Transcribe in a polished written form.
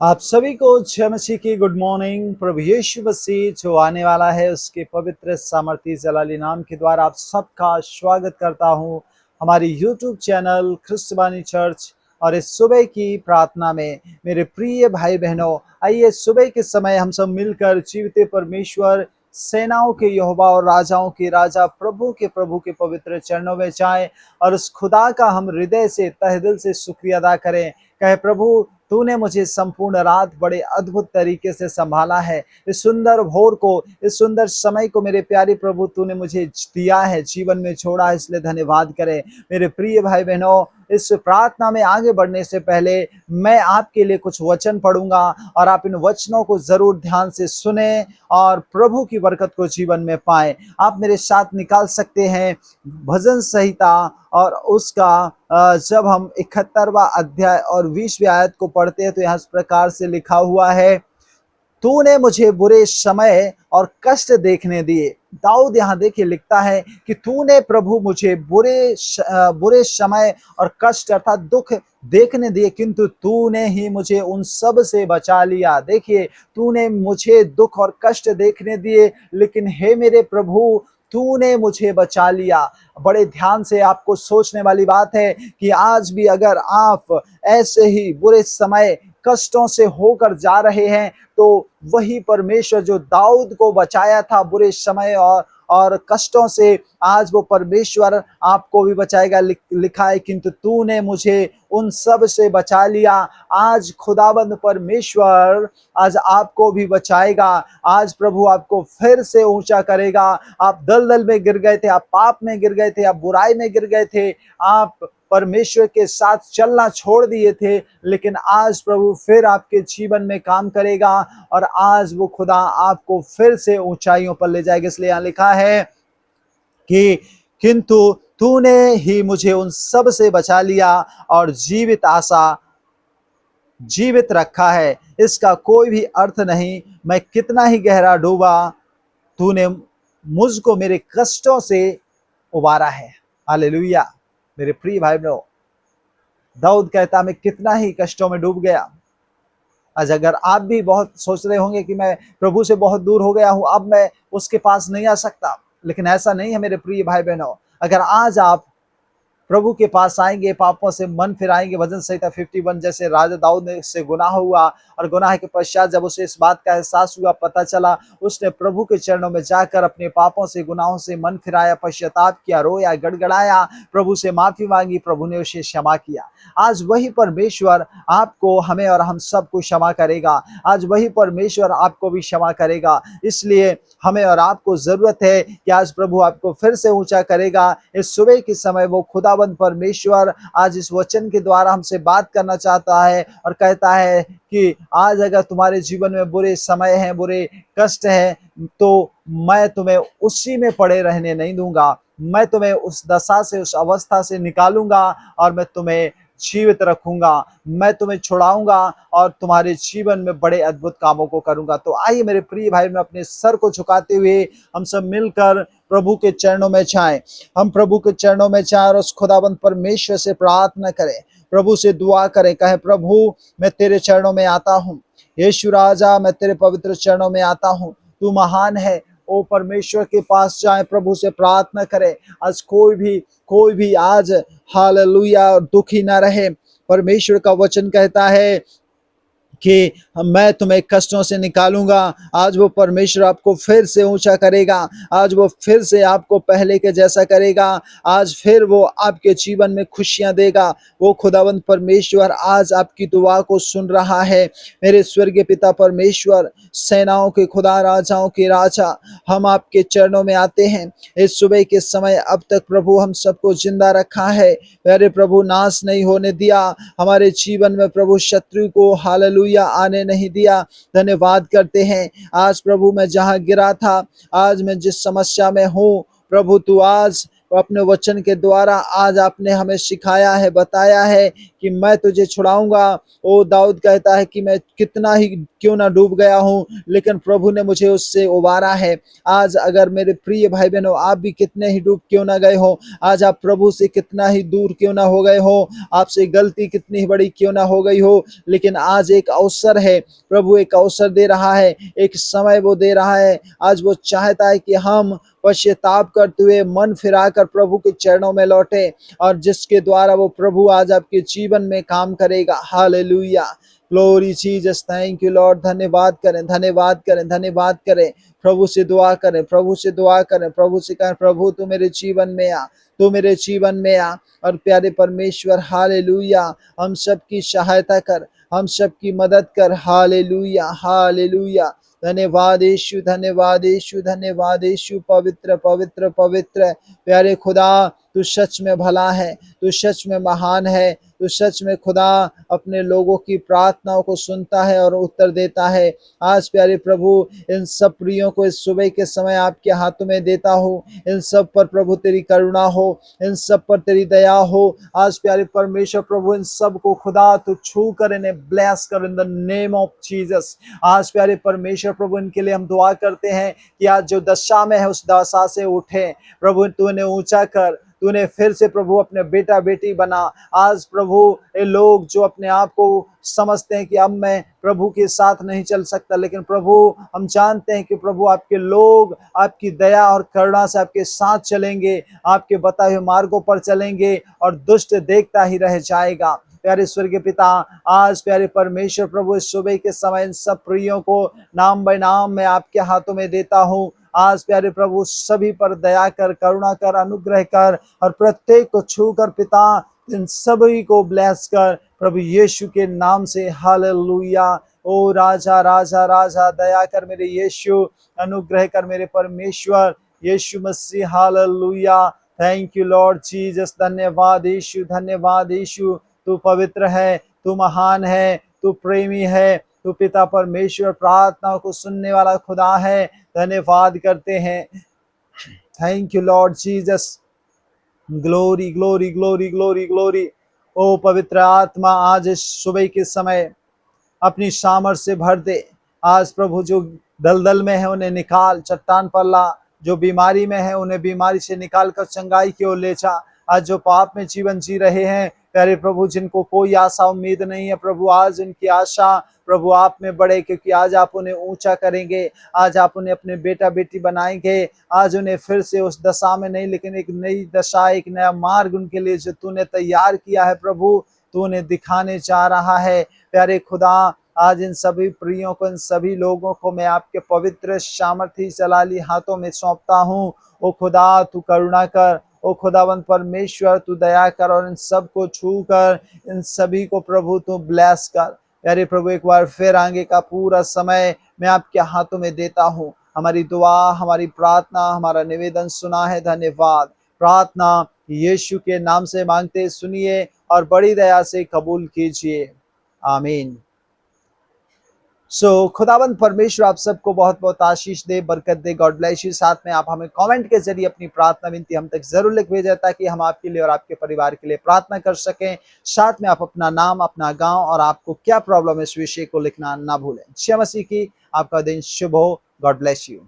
आप सभी को जय मसीह की गुड मॉर्निंग। प्रभु यीशु मसीह जो आने वाला है उसके पवित्र सामर्थी जलाली नाम के द्वारा आप सबका स्वागत करता हूं हमारी यूट्यूब चैनल ख्रिस्तबानी चर्च। और इस सुबह की प्रार्थना में मेरे प्रिय भाई बहनों, आइए सुबह के समय हम सब मिलकर जीवित परमेश्वर, सेनाओं के यहोवा और राजाओं के राजा, प्रभु के पवित्र चरणों में जाएं और उस खुदा का हम हृदय से तहे दिल से शुक्रिया अदा करें। कहे, प्रभु तूने मुझे संपूर्ण रात बड़े अद्भुत तरीके से संभाला है। इस सुंदर भोर को, इस सुंदर समय को मेरे प्यारे प्रभु तूने मुझे दिया है, जीवन में छोड़ा है, इसलिए धन्यवाद करें। मेरे प्रिय भाई बहनों, इस प्रार्थना में आगे बढ़ने से पहले मैं आपके लिए कुछ वचन पढ़ूंगा और आप इन वचनों को जरूर ध्यान से सुने और प्रभु की बरकत को जीवन में पाएं। आप मेरे साथ निकाल सकते हैं भजन संहिता और उसका जब हम 71वां अध्याय और 20वीं आयत को पढ़ते हैं तो यहाँ इस प्रकार से लिखा हुआ है, तूने मुझे बुरे समय और कष्ट देखने दिए। दाऊद यहाँ देखिए लिखता है कि तूने प्रभु मुझे बुरे समय और कष्ट अर्थात दुख देखने दिए, किंतु तूने ही मुझे उन सब से बचा लिया। देखिए, तूने मुझे दुख और कष्ट देखने दिए, लेकिन हे मेरे प्रभु तूने मुझे बचा लिया। बड़े ध्यान से आपको सोचने वाली बात है कि आज भी अगर आप ऐसे ही बुरे समय कष्टों से होकर जा रहे हैं तो वही परमेश्वर जो दाऊद को बचाया था बुरे समय और कष्टों से, आज वो परमेश्वर आपको भी बचाएगा। लिखा है, किंतु तूने मुझे उन सब से बचा लिया। आज खुदाबंद परमेश्वर आज आपको भी बचाएगा। आज प्रभु आपको फिर से ऊंचा करेगा। आप दलदल में गिर गए थे, आप पाप में गिर गए थे, आप बुराई में गिर गए थे, आप परमेश्वर के साथ चलना छोड़ दिए थे, लेकिन आज प्रभु फिर आपके जीवन में काम करेगा और आज वो खुदा आपको फिर से ऊंचाइयों पर ले जाएगा। इसलिए यहाँ लिखा है कि किंतु तूने ही मुझे उन सब से बचा लिया और जीवित रखा है। इसका कोई भी अर्थ नहीं, मैं कितना ही गहरा डूबा, तूने मुझको मेरे कष्टों से उबारा है। हालेलुया। मेरे प्रिय भाई बहनों, दाऊद कहता मैं कितना ही कष्टों में डूब गया। आज अगर आप भी बहुत सोच रहे होंगे कि मैं प्रभु से बहुत दूर हो गया हूं, अब मैं उसके पास नहीं आ सकता, लेकिन ऐसा नहीं है मेरे प्रिय भाई बहनों। अगर आज आप प्रभु के पास आएंगे, पापों से मन फिराएंगे, भजन संहिता 51 जैसे राजा दाऊद ने से गुनाह हुआ और गुनाह के पश्चात जब उसे इस बात का एहसास हुआ, पता चला, उसने प्रभु के चरणों में जाकर अपने पापों से, गुनाहों से मन फिराया, पश्चाताप किया, रोया, गड़गड़ाया, प्रभु से माफी मांगी, प्रभु ने उसे क्षमा किया। आज वही परमेश्वर आपको, हमें और हम सबको क्षमा करेगा। आज वही परमेश्वर आपको भी क्षमा करेगा। इसलिए हमें और आपको जरूरत है कि आज प्रभु आपको फिर से ऊंचा करेगा। इस सुबह के समय वो खुदाबंद परमेश्वर आज इस वचन के द्वारा हमसे बात करना चाहता है और कहता है कि आज अगर तुम्हारे जीवन में बुरे समय हैं, बुरे कष्ट हैं, तो मैं तुम्हें उसी में पड़े रहने नहीं दूंगा। मैं तुम्हें उस दशा से, उस अवस्था से निकालूंगा और मैं तुम्हें जीवित रखूंगा। मैं तुम्हें छुड़ाऊंगा और तुम्हारे जीवन में बड़े अद्भुत कामों को करूंगा। तो आइए मेरे प्रिय भाई, में अपने सर को झुकाते हुए हम सब मिलकर प्रभु के चरणों में जाएं। हम प्रभु के चरणों में जाएं और उस खुदाबंद परमेश्वर से प्रार्थना करें, प्रभु से दुआ करें। कहे, प्रभु मैं तेरे चरणों में आता हूँ, यीशु राजा मैं तेरे पवित्र चरणों में आता हूँ, तू महान है। ओ परमेश्वर के पास जाए, प्रभु से प्रार्थना करे। आज कोई भी आज हालेलुया दुखी ना रहे। परमेश्वर का वचन कहता है कि मैं तुम्हें कष्टों से निकालूंगा। आज वो परमेश्वर आपको फिर से ऊंचा करेगा। आज वो फिर से आपको पहले के जैसा करेगा। आज फिर वो आपके जीवन में खुशियां देगा। वो खुदावंद परमेश्वर आज आपकी दुआ को सुन रहा है। मेरे स्वर्गीय पिता परमेश्वर, सेनाओं के खुदा, राजाओं के राजा, हम आपके चरणों में आते हैं इस सुबह के समय। अब तक प्रभु हम सबको जिंदा रखा है, मेरे प्रभु नाश नहीं होने दिया। हमारे जीवन में प्रभु शत्रु को हालेलुया आने नहीं दिया। धन्यवाद करते हैं। आज प्रभु मैं जहां गिरा था, आज मैं जिस समस्या में हूँ, प्रभु तू आज अपने वचन के द्वारा आज आपने हमें सिखाया है, बताया है कि मैं तुझे छुड़ाऊंगा। ओ दाऊद कहता है कि मैं कितना ही क्यों ना डूब गया हूँ, लेकिन प्रभु ने मुझे उससे उबारा है। आज अगर मेरे प्रिय भाई बहनों, आप भी कितने ही डूब क्यों ना गए हो, आज आप प्रभु से कितना ही दूर क्यों ना हो गए हो, आपसे गलती कितनी ही बड़ी क्यों ना हो गई हो, लेकिन आज एक अवसर है, प्रभु एक अवसर दे रहा है, एक समय वो दे रहा है। आज वो चाहता है कि हम पश्चाताप करते हुए मन फिराकर प्रभु के चरणों में लौटे, और जिसके द्वारा वो प्रभु आज आपके जीवन में काम करेगा। Hallelujah, glory Jesus, thank you Lord. धन्यवाद करें, धन्यवाद करें, धन्यवाद करें। प्रभु से दुआ करें, प्रभु से दुआ करें, प्रभु से कहें प्रभु तू मेरे जीवन में आ, तू मेरे जीवन में आ। और प्यारे परमेश्वर हालेलुया, हम सबकी सहायता कर, हम सबकी मदद कर। Hallelujah, hallelujah. धन्यवाद यीशु, धन्यवाद यीशु, धन्यवाद यीशु। पवित्र पवित्र पवित्र प्यारे खुदा, तू सच में भला है, तू सच में महान है, तू सच में खुदा अपने लोगों की प्रार्थनाओं को सुनता है और उत्तर देता है। आज प्यारे प्रभु इन सब प्रियों को इस सुबह के समय आपके हाथों में देता हूँ। इन सब पर प्रभु तेरी करुणा हो, इन सब पर तेरी दया हो। आज प्यारे परमेश्वर प्रभु इन सब को खुदा तू छू कर इन्हें ब्लेस कर in the name of Jesus. आज प्यारे परमेश्वर प्रभु इनके लिए हम दुआ करते हैं कि आज जो दशा में है उस दशा से उठे। प्रभु तू इन्हें ऊंचा कर, तूने फिर से प्रभु अपने बेटा बेटी बना। आज प्रभु ये लोग जो अपने आप को समझते हैं कि अब मैं प्रभु के साथ नहीं चल सकता, लेकिन प्रभु हम जानते हैं कि प्रभु आपके लोग आपकी दया और करुणा से आपके साथ चलेंगे, आपके बताए हुए मार्गों पर चलेंगे और दुष्ट देखता ही रह जाएगा। प्यारे स्वर्गीय पिता, आज प्यारे परमेश्वर प्रभु इस सुबह के समय इन सब प्रियों को नाम बाय नाम मैं आपके हाथों में देता हूँ। आज प्यारे प्रभु सभी पर दया कर, करुणा कर, अनुग्रह कर और प्रत्येक को छू कर पिता इन सभी को ब्लेस कर प्रभु यीशु के नाम से। हालेलुया। ओ राजा राजा राजा दया कर मेरे यीशु, अनुग्रह कर मेरे परमेश्वर Yeshu Masih. Hallelujah, thank you Lord Jesus. धन्यवाद यीशु, धन्यवाद यीशु। तू पवित्र है, तू महान है, तू प्रेमी है, तू पिता परमेश्वर प्रार्थनाओं को सुनने वाला खुदा है। धन्यवाद करते हैं, thank you Lord Jesus. Glory glory glory glory glory. ओ पवित्र आत्मा, आज इस सुबह के समय अपनी सामर्थ से भर दे। आज प्रभु जो दलदल में है उन्हें निकाल, चट्टान पर ला। जो बीमारी में है उन्हें बीमारी से निकाल कर चंगाई की ओर ले जा। आज जो पाप में जीवन जी रहे हैं प्यारे प्रभु, जिनको कोई आशा उम्मीद नहीं है प्रभु, आज उनकी आशा प्रभु आप में बढ़े, क्योंकि आज आप उन्हें ऊंचा करेंगे, आज आप उन्हें अपने बेटा बेटी बनाएंगे। आज उन्हें फिर से उस दशा में नहीं, लेकिन एक नई दशा, एक नया मार्ग उनके लिए जो तूने तैयार किया है प्रभु, तू उन्हें दिखाने जा रहा है। प्यारे खुदा, आज इन सभी प्रियों को, इन सभी लोगों को मैं आपके पवित्र सामर्थी जलाली हाथों में सौंपता हूँ। ओ खुदा तू करुणा कर, ओ खुदावंत परमेश्वर तू दया कर और इन सब को छू कर इन सभी को प्रभु तू ब्लेस कर। प्यारे प्रभु, एक बार फिर आगे का पूरा समय मैं आपके हाथों में देता हूँ। हमारी दुआ, हमारी प्रार्थना, हमारा निवेदन सुना है, धन्यवाद। प्रार्थना यीशु के नाम से मांगते सुनिए और बड़ी दया से कबूल कीजिए, आमीन। खुदावंद परमेश्वर आप सबको बहुत बहुत आशीष दे, बरकत दे। God bless you. साथ में आप हमें कमेंट के जरिए अपनी प्रार्थना विनती हम तक जरूर लिख भेजें, ताकि हम आपके लिए और आपके परिवार के लिए प्रार्थना कर सकें। साथ में आप अपना नाम, अपना गांव और आपको क्या प्रॉब्लम है इस विषय को लिखना ना भूलें। यीशु मसीह की आपका दिन शुभ हो। God bless you.